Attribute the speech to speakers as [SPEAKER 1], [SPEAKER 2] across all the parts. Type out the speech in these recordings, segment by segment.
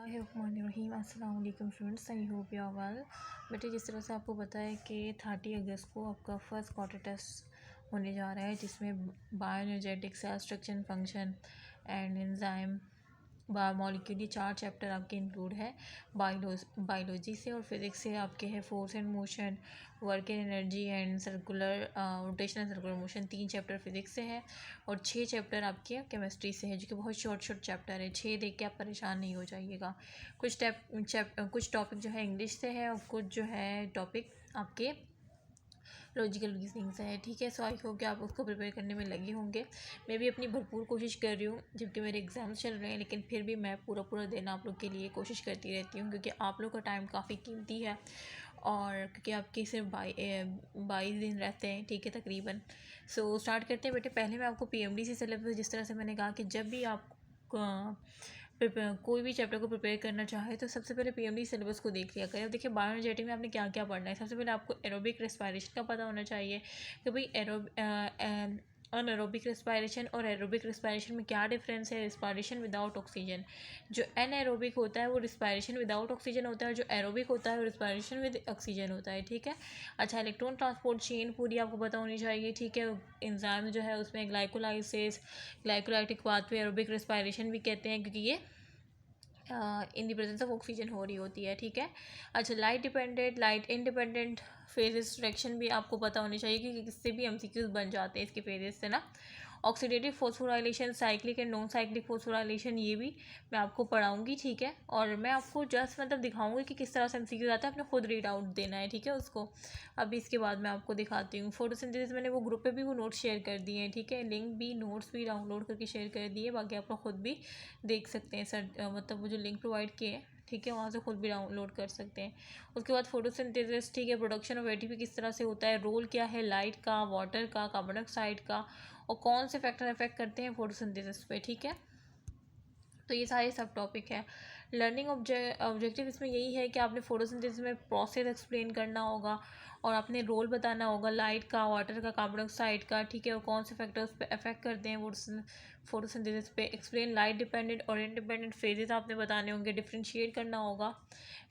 [SPEAKER 1] बिस्मिल्लाहिर्रहमानिर्रहीम। अस्सलाम वालेकुम students, I hope you are well. बेटे, जिस तरह से आपको पता है कि 30 अगस्त को आपका फर्स्ट क्वार्टर टेस्ट होने जा रहा है, जिसमें bioenergetics, cell structure and function and enzyme, biomolecule, ये 4 चैप्टर आपके इंक्लूड है। बायोलॉजी से और फिज़िक्स से आपके है force and motion, work and energy and circular rotation and circular motion, 3 chapter physics से है और 6 चैप्टर आपके केमिस्ट्री से है, जो कि बहुत शॉर्ट चैप्टर है। 6 देख के आप परेशान नहीं हो जाइएगा। कुछ टॉपिक जो है इंग्लिश से है और कुछ जो है टॉपिक आपके लॉजिकल रीजनिंग से है, ठीक है। सो आई होप कि आप उसको प्रिपेयर करने में लगे होंगे। मैं भी अपनी भरपूर कोशिश कर रही हूँ, जबकि मेरे एग्ज़ाम्स चल रहे हैं, लेकिन फिर भी मैं पूरा दिन आप लोग के लिए कोशिश करती रहती हूँ, क्योंकि आप लोग का टाइम काफ़ी कीमती है और क्योंकि आपके सिर्फ 22 दिन रहते हैं, ठीक है, तकरीबन। सो स्टार्ट करते हैं बेटे। पहले मैं आपको PMDC सिलेबस, जिस तरह से मैंने कहा कि जब भी आप कोई भी चैप्टर को प्रिपेयर करना चाहे तो सबसे पहले PMDC सिलेबस को देख लिया करें। अब देखिए, बायोएनर्जेटिक में आपने क्या क्या पढ़ना है। सबसे पहले आपको एरोबिक रेस्पिरेशन का पता होना चाहिए कि भाई अनएरोबिक रेस्पिरेशन और एरोबिक रेस्पिरेशन में क्या डिफरेंस है। रेस्पिरेशन विदाउट ऑक्सीजन, जो एनएरोबिक होता है वो रेस्पिरेशन विदाउट ऑक्सीजन होता है, और जो एरोबिक होता है वो रेस्पिरेशन विद ऑक्सीजन होता है, ठीक है। अच्छा, इलेक्ट्रॉन ट्रांसपोर्ट चेन पूरी आपको पता होनी चाहिए, ठीक है। एंजाइम जो है उसमें glycolysis, glycolytic pathway, aerobic respiration भी कहते हैं, क्योंकि ये in the presence of oxygen हो रही होती है, ठीक है। अच्छा, light dependent, light independent phases direction भी आपको पता होनी चाहिए, क्योंकि किससे भी MCQs बन जाते हैं इसके फेजेस से ना। Oxidative phosphorylation, cyclic and non cyclic phosphorylation, ये भी मैं आपको पढ़ाऊंगी, ठीक है। और मैं आपको जस्ट मतलब दिखाऊंगी कि किस तरह से MCQs आता है, आपने खुद रीड आउट देना है, ठीक है, उसको। अभी इसके बाद मैं आपको दिखाती हूँ फोटोसिंथेसिस। मैंने वो ग्रुप पे भी वो नोट्स शेयर कर दिए हैं, ठीक है। लिंक भी, नोट्स भी डाउनलोड करके शेयर कर दिए, बाकी आप लोग खुद भी देख सकते हैं सर, मतलब वो जो लिंक प्रोवाइड किए हैं, ठीक है, वहाँ से खुद भी डाउनलोड कर सकते हैं। उसके बाद फोटोसिंथेसिस, ठीक है, प्रोडक्शन ऑफ ATP किस तरह से होता है, रोल क्या है लाइट का, वाटर का, कार्बन डाइऑक्साइड का, और कौन से फैक्टर इफेक्ट करते हैं फोटोसिंथेसिस पे, ठीक है। तो ये सारे सब टॉपिक है। लर्निंग ऑब्जेक्टिव इसमें यही है कि आपने फोटोसिंथेसिस में प्रोसेस एक्सप्लेन करना होगा और आपने रोल बताना होगा लाइट का, वाटर का, कार्बन डाइऑक्साइड का, ठीक है, और कौन से फैक्टर्स पे अफेक्ट करते हैं फोटोसिंथेसिस पे। एक्सप्लेन लाइट डिपेंडेंट और इंडिपेंडेंट फेजेस आपने बताने होंगे, डिफ्रेंशिएट करना होगा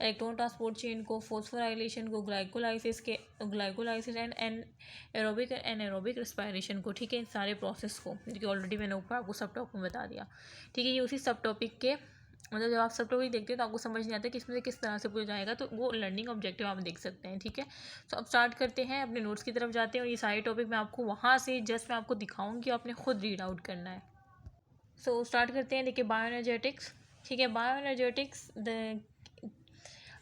[SPEAKER 1] इलेक्ट्रॉन ट्रांसपोर्ट चेन को, फोस्फोराइलेशन को, glycolysis and aerobic and anaerobic respiration को, ठीक है, इन सारे प्रोसेस को, क्योंकि ऑलरेडी मैंने ऊपर आपको सब टॉपिक में बता दिया, ठीक है। ये उसी सब टॉपिक के मतलब जब आप सब टॉपिक देखते हैं तो आपको समझ नहीं आता कि इसमें से किस तरह से पूछा जाएगा, तो वो लर्निंग ऑब्जेक्टिव आप देख सकते हैं, ठीक है। तो अब स्टार्ट करते हैं, अपने नोट्स की तरफ जाते हैं, और ये सारे टॉपिक मैं आपको वहाँ से जस्ट मैं आपको दिखाऊंगी, आपने खुद रीड आउट करना है। सो स्टार्ट करते हैं। देखिए, बायोएनर्जेटिक्स, ठीक है। बायोएनर्जेटिक्स,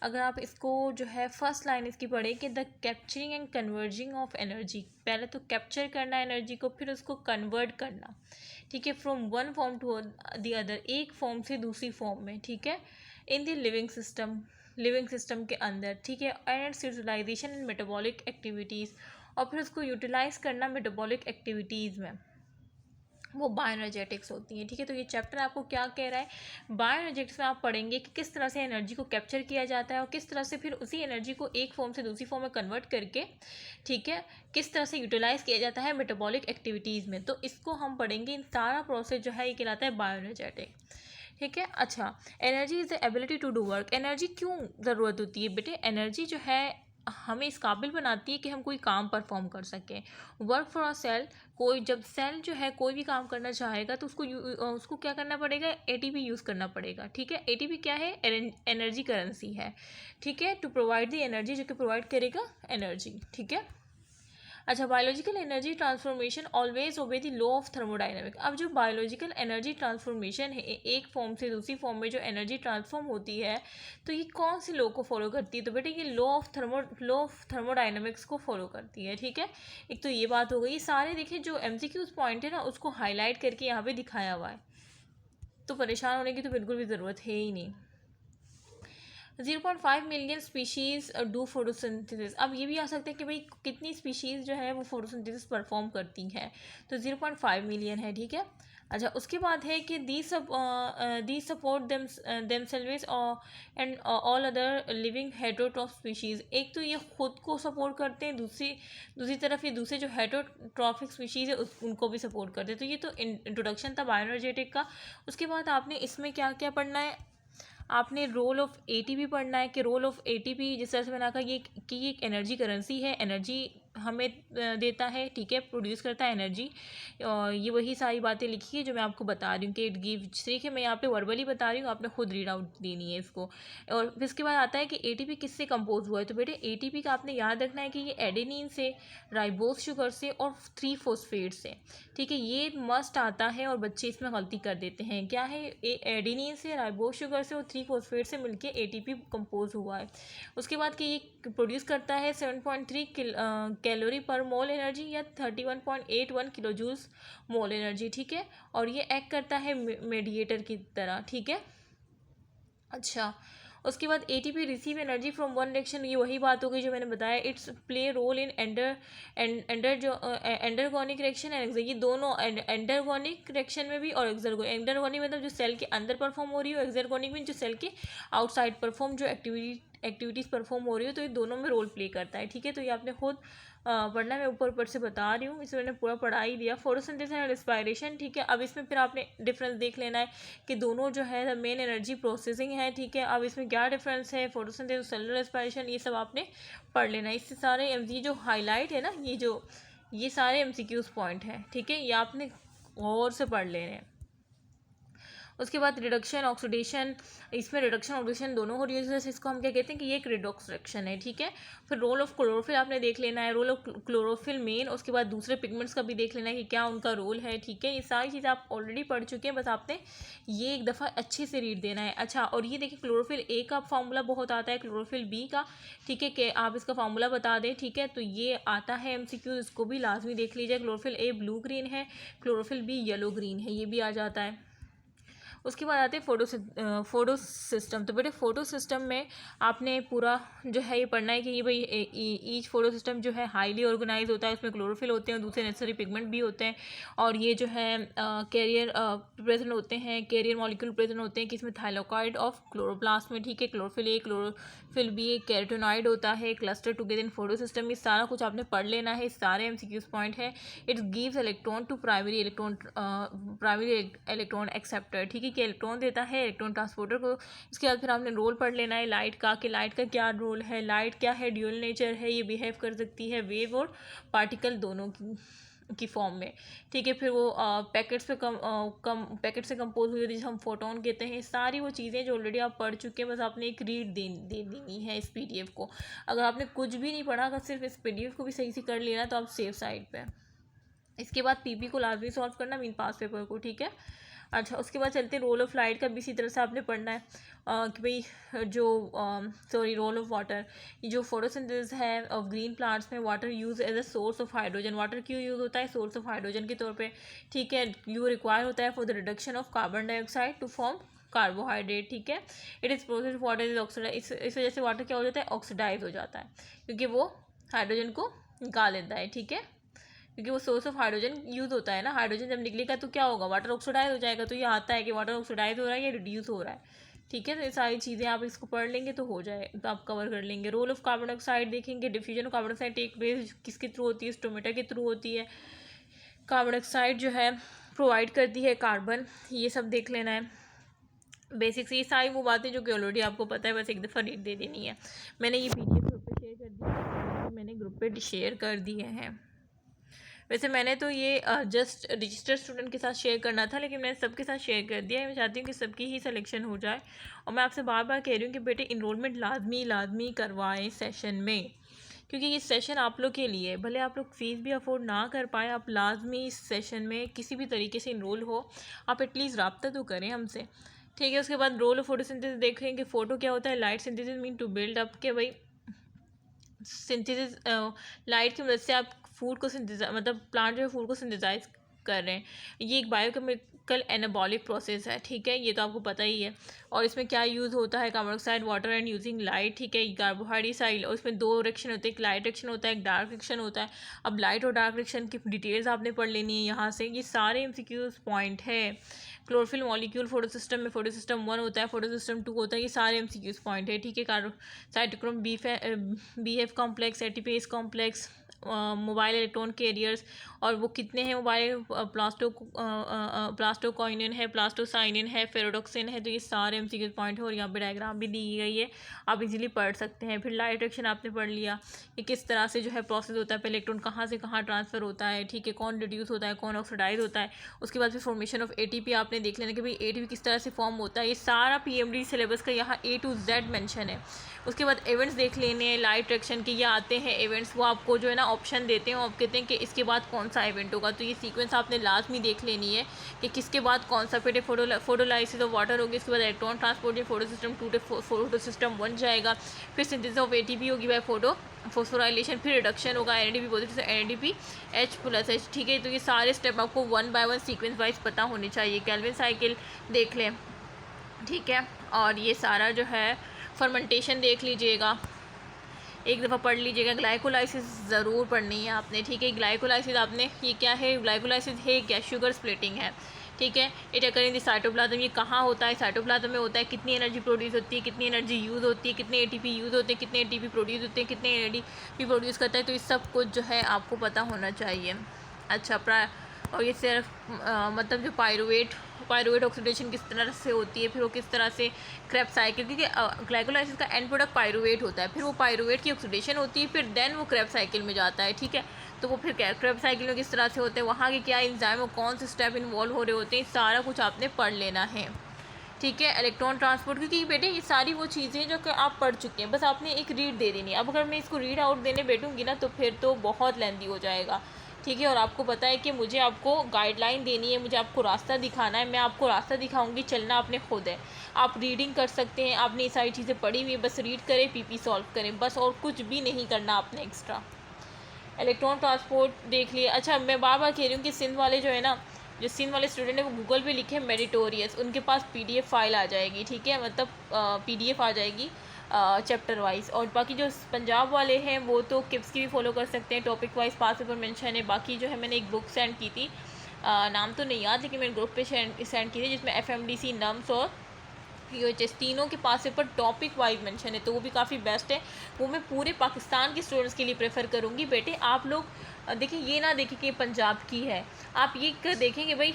[SPEAKER 1] अगर आप इसको जो है फर्स्ट लाइन इसकी पढ़े कि the capturing and converging of energy, पहले तो कैप्चर करना एनर्जी को, फिर उसको कन्वर्ट करना, ठीक है, from one form to the other, एक फॉर्म से दूसरी फॉर्म में, ठीक है, इन द लिविंग सिस्टम के अंदर, ठीक है, and its utilization in metabolic activities, और फिर उसको यूटिलाइज करना मेटाबॉलिक एक्टिविटीज़ में, वो बायोएनर्जेटिक्स होती हैं, ठीक है। तो ये चैप्टर आपको क्या कह रहा है, बायोएनर्जेटिक्स में आप पढ़ेंगे कि किस तरह से एनर्जी को कैप्चर किया जाता है और किस तरह से फिर उसी एनर्जी को एक फॉर्म से दूसरी फॉर्म में कन्वर्ट करके, ठीक है, किस तरह से यूटिलाइज किया जाता है मेटाबॉलिक एक्टिविटीज़ में। तो इसको हम पढ़ेंगे, इन सारा प्रोसेस जो है ये कहलाता है बायोएनर्जेटिक, ठीक है। अच्छा, energy is the ability to do work. Energy क्यों ज़रूरत होती है बेटे, एनर्जी जो है हमें इस काबिल बनाती है कि हम कोई काम परफॉर्म कर सकें। वर्क फॉर अ सेल, कोई जब सेल जो है कोई भी काम करना चाहेगा तो उसको क्या करना पड़ेगा, ATP यूज़ करना पड़ेगा, ठीक है। ATP क्या है, एनर्जी करेंसी है, ठीक है, टू प्रोवाइड द एनर्जी, जो कि प्रोवाइड करेगा एनर्जी, ठीक है। अच्छा, biological energy transformation always obey the law of thermodynamic. अब जो बायोलॉजिकल एनर्जी ट्रांसफॉर्मेशन है, एक फॉर्म से दूसरी फॉर्म में जो एनर्जी ट्रांसफॉर्म होती है, तो ये कौन सी लॉ को फॉलो करती है, तो बेटे ये लॉ ऑफ थर्मोडाइनमिक्स को फॉलो करती है, ठीक है। एक तो ये बात हो गई। सारे देखिए जो MCQs पॉइंट है ना, उसको हाईलाइट करके यहाँ पे दिखाया हुआ है, तो परेशान होने की तो बिल्कुल भी ज़रूरत है ही नहीं। 0.5 मिलियन स्पीशीज़ डू फोटोसिंथेसिस। अब ये भी आ सकता है कि भाई कितनी स्पीशीज़ जो है वो फोटोसिंथेसिस परफॉर्म करती हैं, तो 0.5 मिलियन है, ठीक है। अच्छा, उसके बाद है कि the support themselves and all other living heterotroph species. एक तो ये खुद को सपोर्ट करते हैं, दूसरी तरफ ये दूसरे जो हेटरोट्रॉफिक स्पीशीज़ है उनको भी सपोर्ट करते हैं। तो ये तो इंट्रोडक्शन था बायोएनर्जेटिक का। उसके बाद आपने इसमें क्या क्या पढ़ना है, आपने रोल ऑफ एटीपी पढ़ना है कि रोल ऑफ एटीपी जिस तरह से मैंने कहा ये कि एक एनर्जी करेंसी है, एनर्जी हमें देता है, ठीक है, प्रोड्यूस करता है एनर्जी। और ये वही सारी बातें लिखी है जो मैं आपको बता रही हूँ कि इट गिव्स, ठीक है, मैं यहाँ पे वर्बली बता रही हूँ, आपने खुद रीड आउट देनी है इसको। और फिर इसके बाद आता है कि एटीपी किससे कंपोज हुआ है। तो बेटे एटीपी का आपने याद रखना है कि ये एडेनिन से, राइबोज शुगर से और 3 फॉस्फेट से, ठीक है, ये मस्ट आता है और बच्चे इसमें गलती कर देते हैं। क्या है, एडेनिन से, राइबोज शुगर से और 3 फॉस्फेट से मिलके एटीपी कंपोज हुआ है। उसके बाद कि ये प्रोड्यूस करता है 7.3 कैलोरी पर मोल एनर्जी या 31.81 किलो जूल्स मोल एनर्जी, ठीक है, और ये एक्ट करता है मेडिएटर की तरह, ठीक है। अच्छा, उसके बाद ATP receive energy from one direction, ये वही बात हो गई जो मैंने बताया। It's play role in endergonic reaction and ये दोनों एंडरगोनिक रिएक्शन में भी और एंडरगोनिक मतलब जो सेल के अंदर परफॉर्म हो रही हो, एक्सरगोनिक में जो सेल के आउटसाइड परफॉर्म जो एक्टिविटीज़ परफॉर्म हो रही हो, तो ये दोनों में रोल प्ले करता है, ठीक है। तो ये आपने खुद पढ़ना, मैं ऊपर से बता रही हूँ, इसे मैंने पूरा पढ़ा ही दिया। फोटोसिंथेसिस एंड रेस्पिरेशन, ठीक है। अब इसमें फिर आपने डिफरेंस देख लेना है कि दोनों जो है मेन एनर्जी प्रोसेसिंग है, ठीक है। अब इसमें क्या डिफरेंस है, फोटोसिंथेसिस, सेलुलर रेस्पिरेशन, ये सब आपने पढ़ लेना है। इससे सारे ये जो हाईलाइट है ना, ये सारे एमसीक्यूज पॉइंट हैं, ठीक है, ये आपने गौर से पढ़ लेने हैं। उसके बाद रिडक्शन ऑक्सीडेशन, इसमें रिडक्शन ऑक्सीडेशन दोनों हो रही है, जैसे इसको हम क्या कहते हैं कि ये एक रिडॉक्स रिएक्शन है, ठीक है। फिर रोल ऑफ क्लोरोफिल आपने देख लेना है, रोल ऑफ क्लोरोफिल मेन, उसके बाद दूसरे पिगमेंट्स का भी देख लेना है कि क्या उनका रोल है, ठीक है। ये सारी चीज़ें आप ऑलरेडी पढ़ चुके हैं, बस आपने ये एक दफ़ा अच्छे से रीड देना है। अच्छा, और ये देखिए क्लोरोफिल ए का फार्मूला बहुत आता है, क्लोरोफिल बी का, ठीक है, कि आप इसका फार्मूला बता दें, ठीक है। तो ये आता है एमसीक्यू, इसको भी लाजमी देख लीजिए। क्लोरोफिल ए ब्लू ग्रीन है, क्लोरोफिल बी येलो ग्रीन है, ये भी आ जाता है। उसके बाद आते हैं फोटो सिस्टम। तो बेटे फोटो सिस्टम में आपने पूरा जो है ये पढ़ना है कि ये भाई ईच फोटो सिस्टम जो है हाईली ऑर्गेनाइज होता है, उसमें क्लोरोफिल होते हैं और दूसरे नेसेसरी पिगमेंट भी होते हैं, और ये जो है कैरियर प्रेजेंट होते हैं, कैरियर मॉलिक्यूल प्रेजेंट होते हैं कि इसमें थाइलाकॉइड ऑफ क्लोरोप्लास्ट में, ठीक है। क्लोरोफिल ए, क्लोरोफिल बी, एक कैरोटिनॉइड होता है, cluster together in photo system. ये सारा कुछ आपने पढ़ लेना है, सारे एमसीक्यूज पॉइंट है। It gives electron to primary electron acceptor, ठीक है, कि इलेक्ट्रॉन देता है इलेक्ट्रॉन ट्रांसपोर्टर को। इसके बाद फिर आपने रोल पढ़ लेना है लाइट का, कि लाइट का क्या रोल है, लाइट क्या है, ड्यूअल नेचर है, ये बिहेव कर सकती है वेव और पार्टिकल दोनों की फॉर्म में, ठीक है। फिर वो पैकेट्स पे पैकेट से कंपोज हुई होती है, जिसे हम फोटोन कहते हैं। सारी वो चीज़ें जो ऑलरेडी आप पढ़ चुके हैं, बस आपने एक रीड दे देनी है इस पीडीएफ को। अगर आपने कुछ भी नहीं पढ़ा, अगर सिर्फ इस पीडीएफ को भी सही से कर लिया तो आप सेफ साइड पे। इसके बाद पीपी को लाजमी सॉल्व करना, मीन पास पेपर को, ठीक है। अच्छा, उसके बाद चलते हैं रोल ऑफ लाइट का भी इसी तरह से आपने पढ़ना है कि भाई जो रोल ऑफ वाटर, ये जो फोटोसिंथेसिस है ऑफ ग्रीन प्लांट्स में water use as a source of hydrogen. Water क्यों यूज़ होता है, सोर्स ऑफ हाइड्रोजन के तौर पे, ठीक है। यू रिक्वायर होता है for the reduction of carbon dioxide to form carbohydrate, ठीक है। It is process water is oxidise, इस वजह से वाटर क्या हो जाता है, ऑक्सीडाइज हो जाता है, क्योंकि वो हाइड्रोजन को निकाल लेता है, ठीक है, क्योंकि वो सोर्स ऑफ हाइड्रोजन यूज़ होता है ना। हाइड्रोजन जब निकलेगा तो क्या होगा, वाटर ऑक्सीडाइज हो जाएगा। तो ये आता है कि वाटर ऑक्सीडाइज हो रहा है या रिड्यूस हो रहा है, ठीक है। तो ये सारी चीज़ें आप इसको पढ़ लेंगे तो हो जाए, तो आप कवर कर लेंगे। रोल ऑफ कार्बन डाइऑक्साइड देखेंगे, diffusion of carbon dioxide take place किसके थ्रू होती है, स्टोमेटा के थ्रू होती है। कार्बन डाइऑक्साइड जो है प्रोवाइड करती है कार्बन, ये सब देख लेना है बेसिक्स। ये सारी वो बातें जो कि ऑलरेडी आपको पता है, बस एक दफ़ा रीड दे देनी है। मैंने ये पीडीएफ ग्रुप पे शेयर कर दी है, मैंने ग्रुप पे शेयर कर दिए हैं। वैसे मैंने तो ये जस्ट रजिस्टर्ड स्टूडेंट के साथ शेयर करना था, लेकिन मैंने सबके साथ शेयर कर दिया है। मैं चाहती हूँ कि सबकी ही सिलेक्शन हो जाए, और मैं आपसे बार बार कह रही हूँ कि बेटे इनरोलमेंट लाजमी करवाएं सेशन में, क्योंकि ये सेशन आप लोग के लिए, भले आप लोग फ़ीस भी अफोर्ड ना कर पाए, आप लाजमी इस सेशन में किसी भी तरीके से इनरोल हो, आप एटलीस्ट रब्ता तो करें हमसे, ठीक है। उसके बाद रोल ऑफ फोटोसिंथेसिस देखें कि फ़ोटो क्या होता है। Light synthesis mean to build up, के भाई सिंथेसिस लाइट की मदद से आप फूड को मतलब प्लांट जो है फूड को सिंथेसाइज कर रहे हैं। ये एक बायोकेमिकल एनाबॉलिक प्रोसेस है, ठीक है, ये तो आपको पता ही है। और इसमें क्या यूज़ होता है, carbon dioxide, water and using light, ठीक है। कार्बोहाइड्रेट, और इसमें 2 रिएक्शन होते हैं, एक लाइट रिएक्शन होता है, एक डार्क रिएक्शन होता है। अब लाइट और डार्क रिएक्शन की डिटेल्स आपने पढ़ लेनी है यहाँ से, ये सारे एमसीक्यूज पॉइंट है। क्लोरोफिल मॉलिक्यूल फोटो सिस्टम में, फोटो सिस्टम 1 होता है, फोटो सिस्टम 2 होता है, ये सारे एमसीक्यूज पॉइंट है, ठीक है। Cytochrome B F complex, ATPase complex, mobile electron carriers, और वो कितने हैं मोबाइल, प्लास्टोकॉइनिन है, प्लास्टोसाइनिन है, फेरोडोक्सिन है। तो ये सारे MCQ पॉइंट है और यहाँ पे डायग्राम भी दी गई है, आप इजीली पढ़ सकते हैं। फिर लाइट रिएक्शन आपने पढ़ लिया कि किस तरह से जो है प्रोसेस होता है, पहले इलेक्ट्रॉन कहाँ से कहाँ ट्रांसफ़र होता है, ठीक है, कौन रिड्यूस होता है, कौन ऑक्सीडाइज होता है। उसके बाद फिर फॉर्मेशन ऑफ ATP आपने देख लेना कि भाई ATP किस तरह से फॉर्म होता है। ये सारा PMD सिलेबस का यहाँ A to Z मेंशन है। उसके बाद इवेंट्स देख लेने हैं, लाइट रिएक्शन के ये आते हैं इवेंट्स, वो आपको जो है ना ऑप्शन देते हैं, आप कहते हैं कि इसके बाद कौन सा इवेंट होगा। तो ये सीक्वेंस आपने लाजमी देख लेनी है कि किसके बाद कौन सा, फिर फोटोलाइसिस ऑफ वाटर होगी, उसके बाद इलेक्ट्रॉन ट्रांसपोर्ट या फोटो सिस्टम 2 फोटो सिस्टम 1 जाएगा, फिर सिंथेसिस ऑफ ATP होगी बाय फोटो फोस्फोराइलेशन, फिर रिडक्शन होगा NADP पॉजिटिव से NADP H+H, ठीक है। तो ये सारे स्टेप आपको 1 by 1 सीक्वेंस वाइज पता होने चाहिए। केल्विन साइकिल देख लें, ठीक है, और ये सारा जो है फर्मेंटेशन देख लीजिएगा, एक दफ़ा पढ़ लीजिएगा। ग्लाइकोलाइसिस ज़रूर पढ़नी है आपने, ठीक है। ग्लाइकोलाइसिस आपने, ये क्या है, ग्लाइकोलाइसिस है क्या, शुगर स्प्लिटिंग है, ठीक है। It occur in the cytoplasm, ये कहाँ होता है, साइटोप्लाज्म में होता है। कितनी एनर्जी प्रोड्यूस होती है, कितनी एनर्जी यूज़ होती है, कितने ATP यूज़ होते हैं, कितने ATP प्रोड्यूस होते हैं, कितने NADP प्रोड्यूस करता है। तो ये सब कुछ जो है आपको पता होना चाहिए। अच्छा, और ये सिर्फ मतलब जो पायरुवेट ऑक्सीडेशन किस तरह से होती है, फिर वो किस तरह से क्रेब्स साइकिल, क्योंकि ग्लाइकोलाइसिस का एंड प्रोडक्ट पायरुवेट होता है, फिर वो पायरुवेट की ऑक्सीडेशन होती है, फिर देन वो क्रेब्स साइकिल में जाता है, ठीक है। तो वो फिर क्रेब्स साइकिल में किस तरह से होते हैं, वहाँ के क्या एंजाइम और कौन से स्टेप इन्वॉल्व हो रहे होते हैं, सारा कुछ आपने पढ़ लेना है, ठीक है। इलेक्ट्रॉन ट्रांसपोर्ट, क्योंकि बेटे ये सारी वो चीज़ें जो कि आप पढ़ चुके हैं, बस आपने एक रीड दे देनी है। अब अगर मैं इसको रीड आउट देने बैठूँगी ना तो फिर तो बहुत लेंदी हो जाएगा, ठीक है। और आपको पता है कि मुझे आपको गाइडलाइन देनी है, मुझे आपको रास्ता दिखाना है, मैं आपको रास्ता दिखाऊंगी, चलना आपने खुद है। आप रीडिंग कर सकते हैं, आपने ये सारी चीज़ें पढ़ी हुई है, बस रीड करें, PP सॉल्व करें, बस, और कुछ भी नहीं करना आपने एक्स्ट्रा। इलेक्ट्रॉन ट्रांसपोर्ट देख लिए। अच्छा, मैं बार बार कह रही हूँ कि सिंध वाले जो है ना, जो सिंध वाले स्टूडेंट है वो गूगल पे लिखे मेरिटोरियस, उनके पास PDF फाइल आ जाएगी, ठीक है, मतलब PDF आ जाएगी चैप्टर वाइज। और बाकी जो पंजाब वाले हैं वो तो किप्स की भी फॉलो कर सकते हैं, टॉपिक वाइज पास पेपर मेंशन है। बाकी जो है मैंने एक बुक सेंड की थी, नाम तो नहीं याद, लेकिन मैंने ग्रुप पे सेंड की थी, जिसमें FMDC नम्स और UHS तीनों के पास पेपर टॉपिक वाइज मेंशन है, तो वो भी काफ़ी बेस्ट है। वो मैं पूरे पाकिस्तान के स्टूडेंट्स के लिए प्रेफर करूँगी। बेटे आप लोग देखिए, ये ना देखें कि पंजाब की है, आप ये कर देखें कि भाई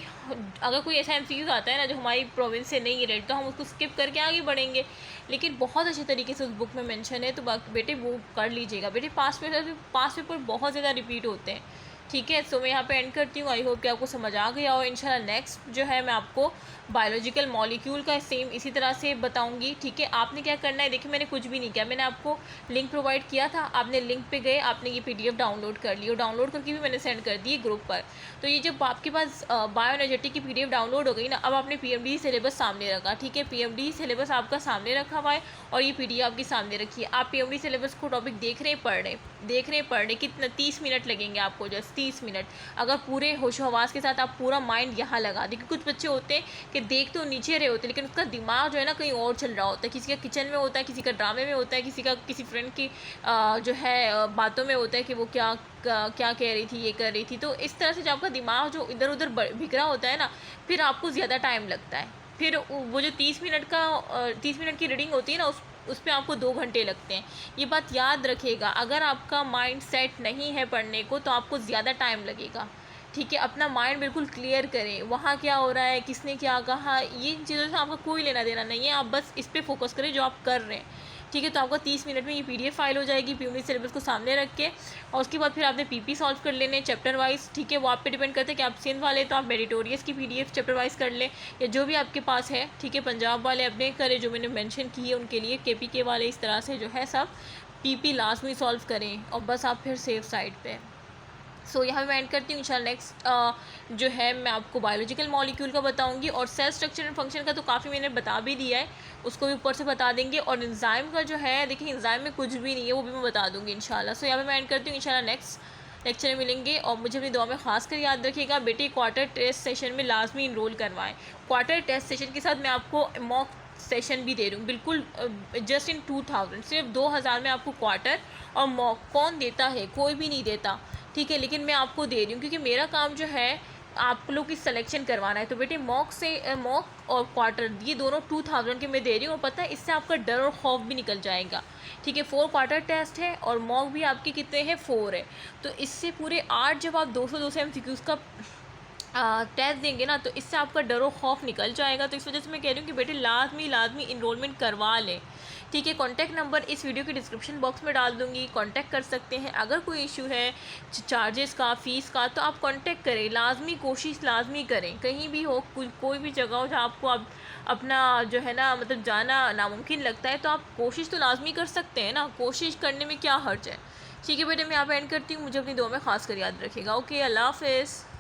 [SPEAKER 1] अगर कोई ऐसा MCQ आता है ना जो हमारी प्रोविंस से नहीं है तो हम उसको स्किप करके आगे बढ़ेंगे, लेकिन बहुत अच्छे तरीके से उस बुक में मेंशन है, तो बेटे वो कर लीजिएगा। बेटे पास पेपर बहुत ज़्यादा रिपीट होते हैं, ठीक है। सो मैं यहाँ पे एंड करती हूँ। आई होप कि आपको समझ आ गया हो। इंशाल्लाह नेक्स्ट जो है मैं आपको बायोलॉजिकल मॉलिक्यूल का सेम इसी तरह से बताऊंगी, ठीक है। आपने क्या करना है, देखिए मैंने कुछ भी नहीं किया, मैंने आपको लिंक प्रोवाइड किया था, आपने लिंक पे गए, आपने ये PDF डाउनलोड कर ली, और डाउनलोड करके भी मैंने सेंड कर दी ग्रुप पर। तो ये जब आपके पास बायोएनर्जेटिक की PDF डाउनलोड हो गई ना, अब आपने PMD सिलेबस सामने रखा, ठीक है। PMD सिलेबस आपका सामने रखा हुआ है और ये PDF आपके सामने रखी है। आप PMD सिलेबस को टॉपिक देख रहे पढ़ रहे, कितना 30 मिनट लगेंगे आपको, जस्ट 30 मिनट। अगर पूरे होशो हवास के साथ आप पूरा माइंड यहाँ लगा दें, क्योंकि कुछ बच्चे होते हैं कि देख तो नीचे रहे होते हैं लेकिन उसका दिमाग जो है ना कहीं और चल रहा होता है, किसी का किचन में होता है, किसी का ड्रामे में होता है, किसी फ्रेंड की जो है बातों में होता है कि वो क्या कह रही थी, ये कर रही थी। तो इस तरह से जब आपका दिमाग जो इधर उधर बिखरा होता है ना, फिर आपको ज़्यादा टाइम लगता है। फिर वो जो 30 मिनट की रीडिंग होती है ना, उस पर आपको 2 घंटे लगते हैं। ये बात याद रखिएगा, अगर आपका माइंड सेट नहीं है पढ़ने को तो आपको ज़्यादा टाइम लगेगा, ठीक है। अपना माइंड बिल्कुल क्लियर करें, वहाँ क्या हो रहा है, किसने क्या कहा, ये चीज़ों से आपका कोई लेना देना नहीं है, आप बस इस पर फोकस करें जो आप कर रहे हैं, ठीक है। तो आपका 30 मिनट में ये PDF फाइल हो जाएगी PMD सिलेबस को सामने रख के, और उसके बाद फिर आपने PP सॉल्व कर लेने चैप्टर वाइज, ठीक है। वो आप पे डिपेंड करते हैं कि आप सिंध वाले तो आप मेरिटोरियस की PDF चैप्टर वाइज कर लें, या जो भी आपके पास है, ठीक है। पंजाब वाले अपने करें, जो मैंने मेंशन की है उनके लिए, KPK वाले इस तरह से जो है सब PP लास्ट में सॉल्व करें, और बस आप फिर सेफ साइड पे। सो यहाँ मैं एंड करती हूँ। इंशाल्लाह नेक्स्ट जो है मैं आपको बायोलॉजिकल मॉलिक्यूल का बताऊँगी, और सेल स्ट्रक्चर एंड फंक्शन का तो काफ़ी मैंने बता भी दिया है, उसको भी ऊपर से बता देंगे। और एंजाइम का जो है, देखिए एंजाइम में कुछ भी नहीं है, वो भी मैं बता दूँगी इंशाल्लाह। सो यहाँ पे मैं एंड करती हूँ। इंशाल्लाह नेक्स्ट लेक्चर में मिलेंगे, और मुझे अपनी दुआ में खास कर याद रखिएगा बेटे, क्वार्टर टेस्ट सेशन में लाजमी इनरोल करवाएं। क्वार्टर टेस्ट सेशन के साथ मैं आपको मॉक सेशन भी दे रही हूँ, बिल्कुल जस्ट इन 2000, सिर्फ 2000 में आपको क्वार्टर और मॉक। कौन देता है, कोई भी नहीं देता, ठीक है। लेकिन मैं आपको दे रही हूँ क्योंकि मेरा काम जो है आप लोग की सिलेक्शन करवाना है। तो बेटे मॉक और क्वार्टर ये दोनों 2000 के मैं दे रही हूँ। पता है इससे आपका डर और खौफ भी निकल जाएगा। ठीक है, 4 क्वार्टर टेस्ट है और मॉक भी आपके कितने हैं 4 है। तो इससे पूरे 8 जब आप 200 MCQs का टेस्ट देंगे ना तो इससे आपका डरो खौफ निकल जाएगा। तो इस वजह से मैं कह रही हूँ कि बेटे लाजमी इनरोलमेंट करवा लें। ठीक है, कॉन्टैक्ट नंबर इस वीडियो के डिस्क्रिप्शन बॉक्स में डाल दूँगी, कॉन्टैक्ट कर सकते हैं। अगर कोई इशू है चार्जेस का, फ़ीस का, तो आप कॉन्टैक्ट करें। कोशिश लाजमी करें, कहीं भी हो कोई भी जगह हो जहाँ आपको आप अपना जो है ना मतलब जाना नामुमकिन लगता है, तो आप कोशिश तो लाजमी कर सकते हैं ना। कोशिश करने में क्या हर्ज है। ठीक है बेटे, मैं यहाँ पर एंड करती हूँ। मुझे अपनी दुआ में ख़ास कर याद रखिएगा। ओके, अल्लाह हाफ़िज़।